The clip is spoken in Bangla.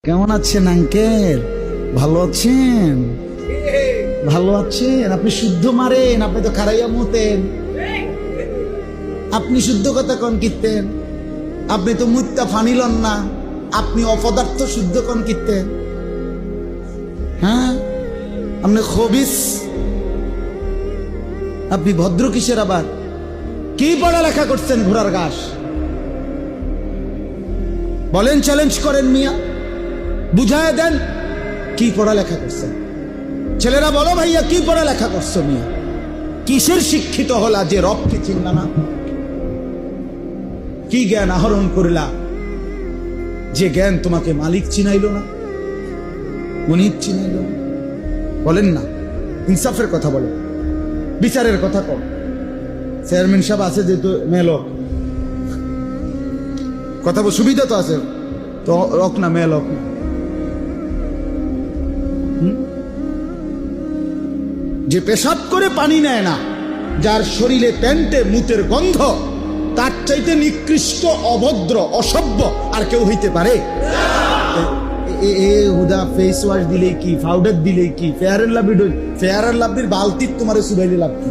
কেমন আছেন আঙ্কেল? ভালো আছেন? ভালো আছেন? আপনি শুদ্ধ মারেন, আপনি তো খারাইয়া মতেন। আপনি শুদ্ধ কথা কন কিতেন, আপনি তো মুত্তা ফানিলন না, আপনি অপদার্থ শুদ্ধ কন কিতেন। হ্যাঁ, আপনি খবিস, আপনি ভদ্র কিসের? আবার কি পড়ালেখা করছেন ঘোড়ার ঘাস? বলেন, চ্যালেঞ্জ করেন মিয়া, বুঝায় দেন কি পড়ালেখা করছেন। ছেলেরা বলো ভাইয়া, কি পড়ালেখা করছো মিয়া? কিসের শিক্ষিত হলা যে রবকে চিনলা না? কি জ্ঞান আহরণ করিলা যে জ্ঞান তোমাকে মালিক চিনাইল না, মুনিব চিনাইল না? বলেন না, ইনসাফের কথা বলেন, বিচারের কথা কম। চেয়ারম্যান সাহেব আছে যেহেতু মেলো কথা বল, সুবিধা তো আছে, তো রক না মেল হোক না। যে পেশাব করে পানি নেয় না, যার শরীরে প্যান্টে মুতের গন্ধ, তার চাইতে নিকৃষ্ট, অভদ্র, অসভ্য আর কেউ হইতে পারে? হুদা ফেস ওয়াশ দিলে কি, পাউডার দিলে কি, ফেয়ার অ্যান্ড লাভলি বালতির তোমার সুবাইলে লাভ কি?